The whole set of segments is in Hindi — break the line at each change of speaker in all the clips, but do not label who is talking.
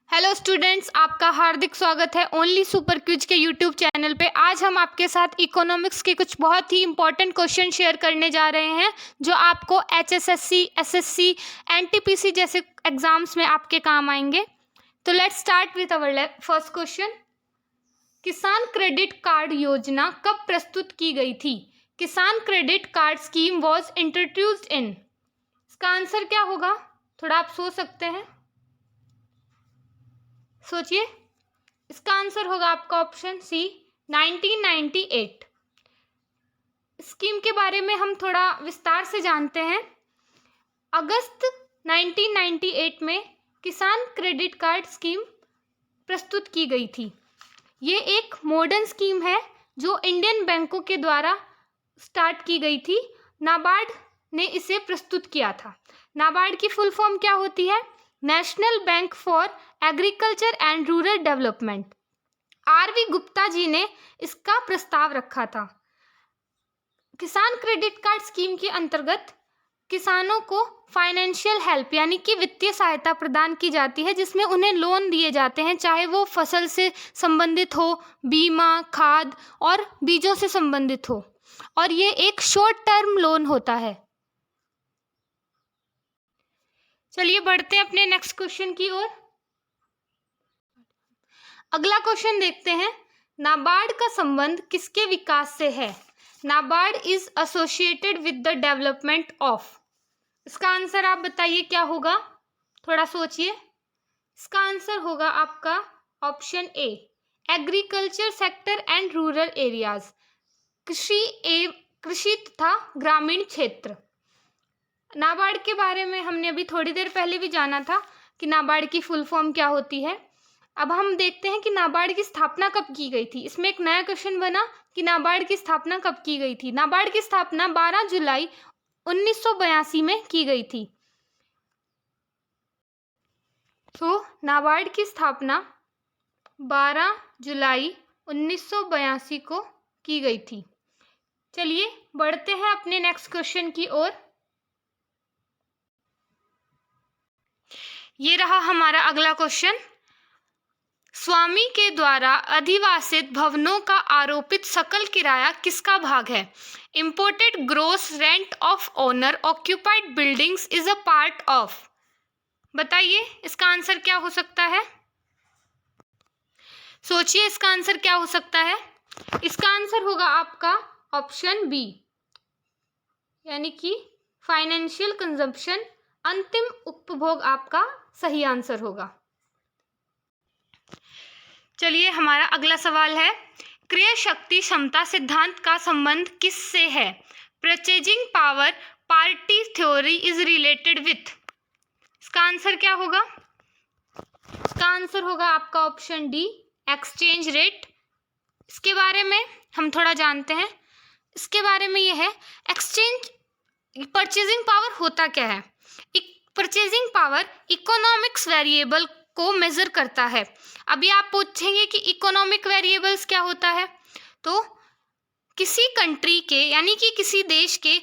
हेलो स्टूडेंट्स, आपका हार्दिक स्वागत है ओनली सुपर क्विज के यूट्यूब चैनल पे। आज हम आपके साथ इकोनॉमिक्स के कुछ बहुत ही इंपॉर्टेंट क्वेश्चन शेयर करने जा रहे हैं जो आपको एचएसएससी, एसएससी, एनटीपीसी जैसे एग्जाम्स में आपके काम आएंगे। तो let's start with our first question. किसान क्रेडिट कार्ड योजना कब प्रस्तुत की गई थी? किसान credit card scheme was introduced in. इसका आंसर क्या होगा? थोड़ा आप सोच सकते हैं, सोचिए। इसका आंसर होगा आपका ऑप्शन सी, 1998। स्कीम के बारे में हम थोड़ा विस्तार से जानते हैं। अगस्त 1998 में किसान क्रेडिट कार्ड स्कीम प्रस्तुत की गई थी। ये एक मॉडर्न स्कीम है जो इंडियन बैंकों के द्वारा स्टार्ट की गई थी। नाबार्ड ने इसे प्रस्तुत किया था। नाबार्ड की फुल फॉर्म क्या होती है? National bank for agriculture and rural development. RV Gupta ji ने इसका प्रस्ताव रखा था। किसान क्रेडिट कार्ड स्कीम के अंतर्गत किसानों को फाइनेंशियल हेल्प यानी कि वित्तीय सहायता प्रदान की जाती है, जिसमें उन्हें लोन दिए जाते हैं, चाहे वो फसल से संबंधित हो, बीमा, खाद और बीजों से संबंधित हो, और ये एक शॉर्ट टर्म लोन होता है। चलिए बढ़ते हैं अपने नेक्स्ट क्वेश्चन की ओर। अगला क्वेश्चन देखते हैं। नाबार्ड का संबंध किसके विकास से है? NABARD is associated with the development of. इसका आंसर आप बताइए क्या होगा? थोड़ा सोचिए। इसका आंसर होगा आपका option A, agriculture sector and rural areas. कृषि तथा ग्रामीण क्षेत्र। नाबार्ड के बारे में हमने अभी थोड़ी देर पहले भी जाना था कि नाबार्ड की फुल फॉर्म क्या होती है। अब हम देखते हैं कि नाबार्ड की स्थापना कब की गई थी। इसमें एक नया क्वेश्चन बना कि नाबार्ड की स्थापना कब की गई थी। नाबार्ड की स्थापना 12 जुलाई 1982 में की गई थी। तो नाबार्ड की स्थापना 12 जुलाई 1982 को की गई थी। चलिए बढ़ते हैं अपने नेक्स्ट क्वेश्चन की ओर। ये रहा हमारा अगला क्वेश्चन। स्वामी के द्वारा अधिवासित भवनों का आरोपित सकल किराया किसका भाग है? Imported gross rent of owner occupied buildings is a part of. बताइए इसका आंसर क्या हो सकता है? सोचिए इसका आंसर क्या हो सकता है? इसका आंसर होगा आपका ऑप्शन बी, यानी कि फाइनेंशियल कंजम्पशन, अंतिम उपभोग आपका सही आंसर होगा। चलिए हमारा अगला सवाल है। क्रय शक्ति क्षमता सिद्धांत का संबंध किससे है? Purchasing power party theory is related with. इसका आंसर क्या होगा? इसका आंसर होगा आपका ऑप्शन डी, एक्सचेंज रेट। इसके बारे में हम थोड़ा जानते हैं। इसके बारे में यह है, परचेजिंग पावर होता क्या है? परचेजिंग पावर इकोनॉमिक्स वेरिएबल को मेजर करता है। अभी आप पूछेंगे कि इकोनॉमिक वेरिएबल्स क्या होता है? तो किसी कंट्री के यानी कि किसी देश के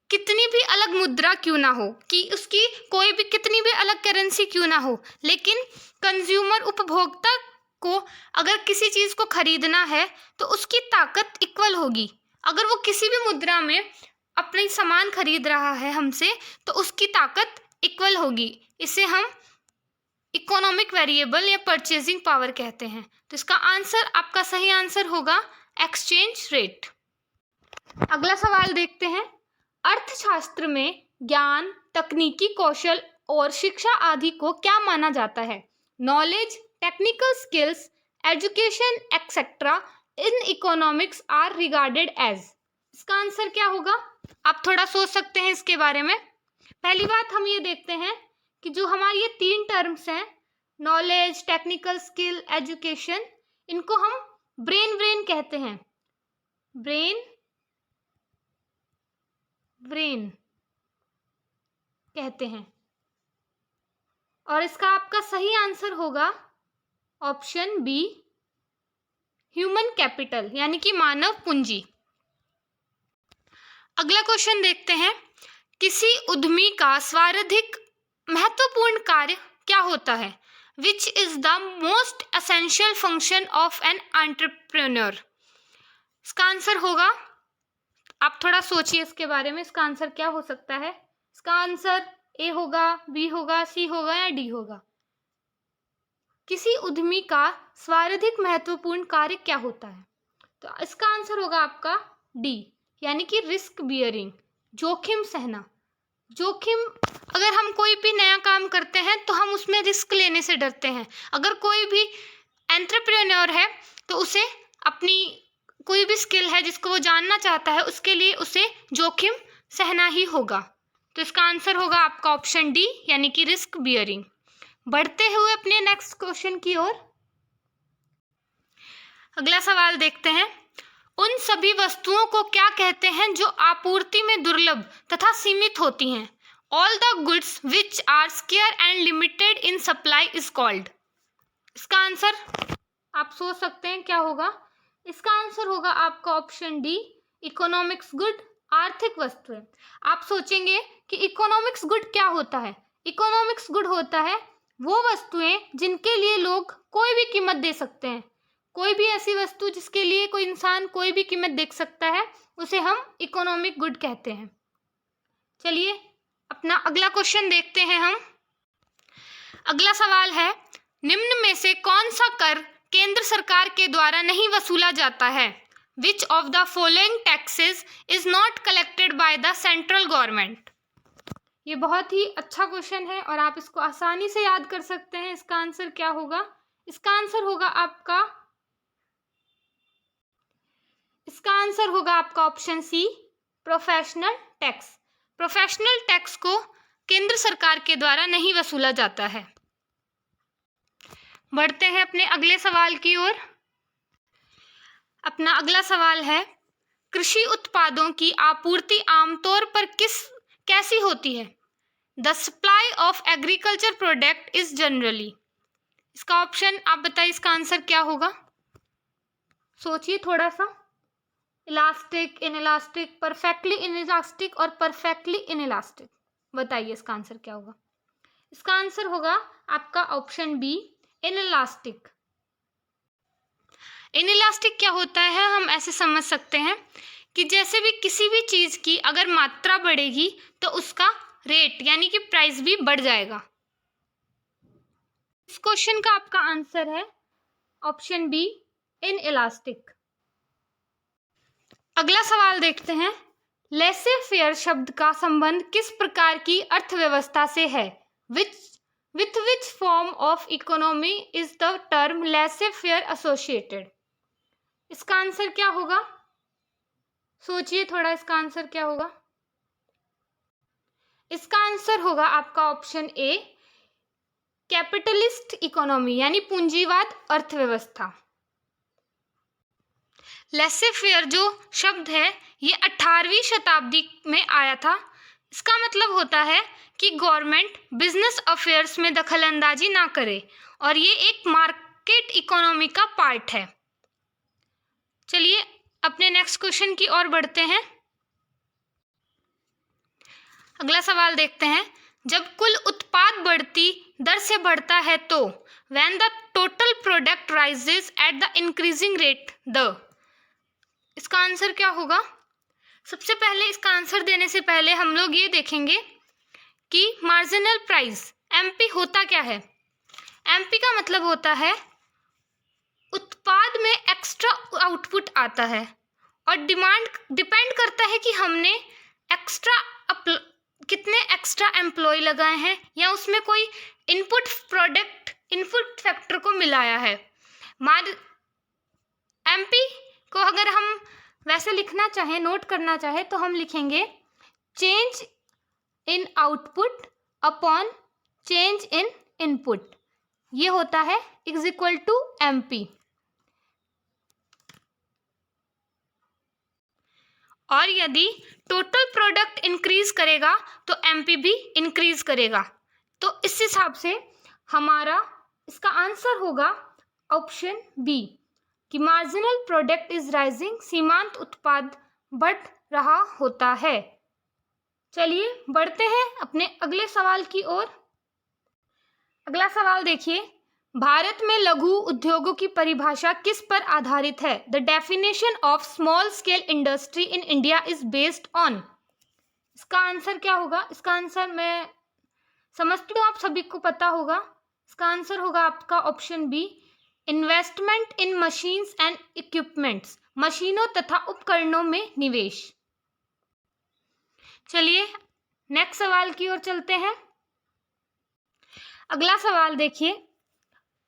कितनी भी अलग मुद्रा क्यों ना हो, कि उसकी कोई भी कितनी भी अलग करेंसी क्यों ना हो, लेकिन कंज्यूमर उपभोक्ता को अगर किसी चीज़ को खरीदना है तो उसकी ताकत इक्वल होगी। अगर वो किसी भी मुद्रा में अपनी सामान खरीद रहा है हमसे, तो उसकी ताकत इक्वल होगी। इसे हम इकोनॉमिक वेरिएबल या परचेजिंग पावर कहते हैं। तो इसका आंसर, आपका सही आंसर होगा एक्सचेंज रेट। अगला सवाल देखते हैं। अर्थशास्त्र में ज्ञान, तकनीकी कौशल और शिक्षा आदि को क्या माना जाता है? Knowledge, technical skills, education etcetera in economics are regarded as. इसका आंसर क्या होगा? आप थोड़ा सोच सकते हैं इसके बारे में। पहली बात हम ये देखते हैं कि जो हमारी ये 3 टर्म्स हैं, नॉलेज, टेक्निकल स्किल, एजुकेशन, इनको हम ब्रेन कहते हैं। ब्रेन कहते हैं। और इसका आपका सही आंसर होगा ऑप्शन बी, ह्यूमन कैपिटल यानी कि मानव पूंजी। अगला क्वेश्चन देखते हैं। किसी उद्यमी का सर्वाधिक महत्वपूर्ण कार्य क्या होता है? Which is the most essential function of an entrepreneur. इसका आंसर होगा, आप थोड़ा सोचिए इसके बारे में, इसका आंसर क्या हो सकता है। इसका आंसर ए होगा, बी होगा, सी होगा या डी होगा। किसी उद्यमी का सर्वाधिक महत्वपूर्ण कार्य क्या होता है? तो इसका आंसर होगा आपका डी, यानी कि रिस्क बियरिंग, जोखिम सहना। जोखिम, अगर हम कोई भी नया काम करते हैं तो हम उसमें रिस्क लेने से डरते हैं। अगर कोई भी एंटरप्रेन्योर है तो उसे अपनी कोई भी स्किल है जिसको वो जानना चाहता है, उसके लिए उसे जोखिम सहना ही होगा। तो इसका आंसर होगा आपका ऑप्शन डी, यानी कि रिस्क बियरिंग। बढ़ते हुए अपने नेक्स्ट क्वेश्चन की ओर, अगला सवाल देखते हैं। उन सभी वस्तुओं को क्या कहते हैं जो आपूर्ति में दुर्लभ तथा सीमित होती हैं? All the goods which are scarce and limited in supply is called. इसका आंसर आप सोच सकते हैं क्या होगा। इसका आंसर होगा आपका ऑप्शन डी, इकोनॉमिक्स गुड, आर्थिक वस्तुएं। आप सोचेंगे कि इकोनॉमिक्स गुड क्या होता है। इकोनॉमिक्स गुड होता है वो वस्तुएं जिनके लिए लोग कोई भी कीमत दे सकते हैं। कोई भी ऐसी वस्तु जिसके लिए कोई इंसान कोई भी कीमत दे सकता है, उसे हम इकोनॉमिक गुड कहते हैं। चलिए अपना अगला क्वेश्चन देखते हैं हम। अगला सवाल है, निम्न में से कौन सा कर केंद्र सरकार के द्वारा नहीं वसूला जाता है? Which of the following taxes is not collected by the central government. ये बहुत ही अच्छा क्वेश्चन है और आप इसको आसानी से याद कर सकते हैं। इसका आंसर क्या होगा? इसका आंसर होगा आपका option C, professional tax. Professional tax को केंद्र सरकार के द्वारा नहीं वसूला जाता है। बढ़ते हैं अपने अगले सवाल की ओर। अपना अगला सवाल है, कृषि उत्पादों की आपूर्ति आमतौर पर कैसी होती है? The supply of agriculture product is generally. इसका ऑप्शन आप बताइए, इसका आंसर क्या होगा? सोचिए थोड़ा सा। इलास्टिक, इनइलास्टिक, परफेक्टली इनइलास्टिक और परफेक्टली इनइलास्टिक। बताइए इसका आंसर क्या होगा? इसका आंसर होगा आपका ऑप्शन बी, इनइलास्टिक। इनइलास्टिक क्या होता है, हम ऐसे समझ सकते हैं कि जैसे भी किसी भी चीज़ की अगर मात्रा बढ़ेगी तो उसका रेट यानी कि प्राइस भी बढ़ जाएगा। इस क्वेश्चन का आपका आंसर है ऑप्शन बी, इनइलास्टिक। अगला सवाल देखते हैं। लेसे फेयर शब्द का संबंध किस प्रकार की अर्थव्यवस्था से है? With which form of economy is the term लेसे फेयर एसोसिएटेड। इसका आंसर क्या होगा? सोचिए थोड़ा, इसका आंसर क्या होगा? इसका आंसर होगा आपका ऑप्शन ए, कैपिटलिस्ट इकोनॉमी यानी पूंजीवाद अर्थव्यवस्था। लेसे फेयर जो शब्द है ये 18वीं शताब्दी में आया था। इसका मतलब होता है कि गवर्नमेंट बिजनेस अफेयर्स में दखलंदाजी ना करे और ये एक मार्केट इकोनॉमी का पार्ट है। चलिए अपने नेक्स्ट क्वेश्चन की ओर बढ़ते हैं। अगला सवाल देखते हैं। जब कुल उत्पाद बढ़ती दर से बढ़ता है तो when the total product rises at the increasing rate the. इसका आंसर क्या होगा? सबसे पहले इसका आंसर देने से पहले हम लोग ये देखेंगे कि मार्जिनल प्राइस एमपी होता क्या है। एमपी का मतलब होता है उत्पाद में एक्स्ट्रा आउटपुट आता है और डिमांड डिपेंड करता है कि हमने कितने एक्स्ट्रा एम्प्लॉय लगाए हैं या उसमें कोई इनपुट फैक्टर को मिलाया है। एमपी को अगर हम वैसे लिखना चाहें, नोट करना चाहें तो हम लिखेंगे change in output upon change in input. ये होता है इज इक्वल टू एमपी। और यदि टोटल प्रोडक्ट इंक्रीज करेगा तो एमपी भी इंक्रीज करेगा। तो इस हिसाब से हमारा इसका आंसर होगा ऑप्शन बी कि मार्जिनल प्रोडक्ट इज राइजिंग, सीमांत उत्पाद बढ़ रहा होता है। चलिए बढ़ते हैं अपने अगले सवाल की ओर। अगला सवाल देखिए, भारत में लघु उद्योगों की परिभाषा किस पर आधारित है? The definition of small scale industry in India is based on. इसका आंसर क्या होगा? इसका आंसर मैं समझती हूँ आप सभी को पता होगा। इसका आंसर होगा आपका option B, investment in machines and equipments, मशीनों तथा उपकरणों में निवेश। चलिए नेक्स्ट सवाल की ओर चलते हैं। अगला सवाल देखिए,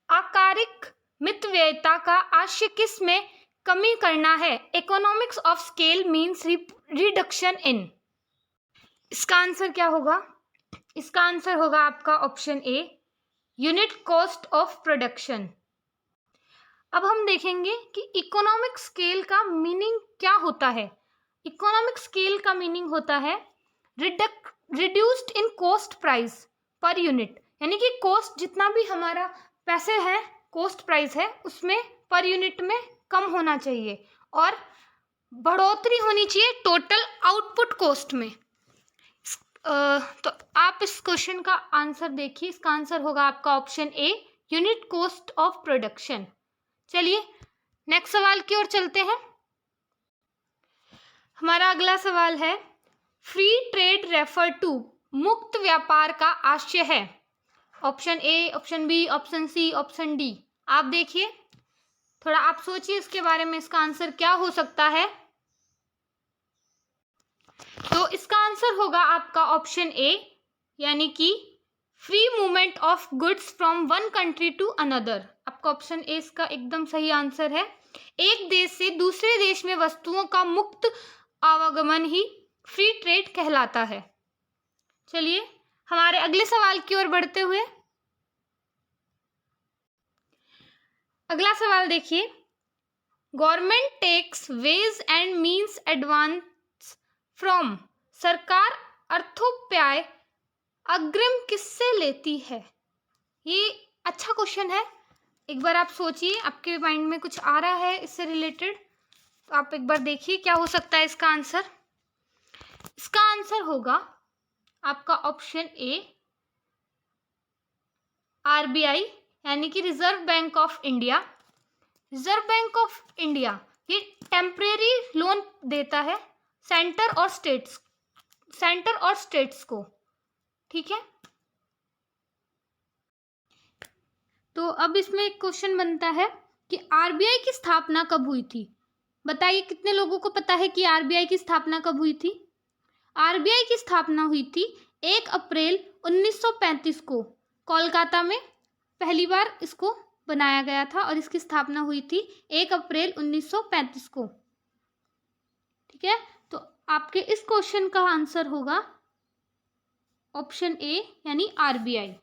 आकारिक मितव्ययिता का आशय किस में कमी करना है? Economics of scale means reduction in. इसका आंसर क्या होगा? इसका आंसर होगा आपका option A, unit cost of production. अब हम देखेंगे कि इकोनॉमिक स्केल का मीनिंग क्या होता है। इकोनॉमिक स्केल का मीनिंग होता है reduced in cost price per unit, यानी कि कॉस्ट जितना भी हमारा पैसे है, कॉस्ट प्राइस है, उसमें पर यूनिट में कम होना चाहिए और बढ़ोतरी होनी चाहिए टोटल आउटपुट कॉस्ट में। तो आप इस क्वेश्चन का आंसर देखिए। इसका आंसर होगा आपका option A, unit cost of production. चलिए नेक्स्ट सवाल की ओर चलते हैं। हमारा अगला सवाल है, फ्री ट्रेड रेफर टू, मुक्त व्यापार का आशय है। Option A, option B, option C, option D. आप देखिए, थोड़ा आप सोचिए इसके बारे में, इसका आंसर क्या हो सकता है। तो इसका आंसर होगा आपका ऑप्शन ए, यानी कि free movement of goods from one country to another. आपका ऑप्शन ए इसका एकदम सही आंसर है। एक देश से दूसरे देश में वस्तुओं का मुक्त आवागमन ही फ्री ट्रेड कहलाता है। चलिए हमारे अगले सवाल की ओर बढ़ते हुए, अगला सवाल देखिए, government takes ways and means advance from, सरकार अर्थोपाय अग्रिम किससे लेती है? ये अच्छा क्वेश्चन है, एक बार आप सोचिए, आपके माइंड में कुछ आ रहा है इससे रिलेटेड, तो आप एक बार देखिए क्या हो सकता है इसका आंसर। इसका आंसर होगा आपका ऑप्शन ए, आरबीआई, यानी कि reserve bank of India. Reserve bank of India ये टेम्परेरी लोन देता है सेंटर और स्टेट्स को, ठीक है। तो अब इसमें एक क्वेश्चन बनता है कि आरबीआई की स्थापना कब हुई थी? बताइए कितने लोगों को पता है कि आरबीआई की स्थापना कब हुई थी? आरबीआई की स्थापना हुई थी 1 अप्रैल 1935 को। कोलकाता में पहली बार इसको बनाया गया था और इसकी स्थापना हुई थी 1 अप्रैल 1935 को, ठीक है। तो आपके इस क्वेश्चन का आंसर होगा ऑप्शन ए, यानी आरबीआई।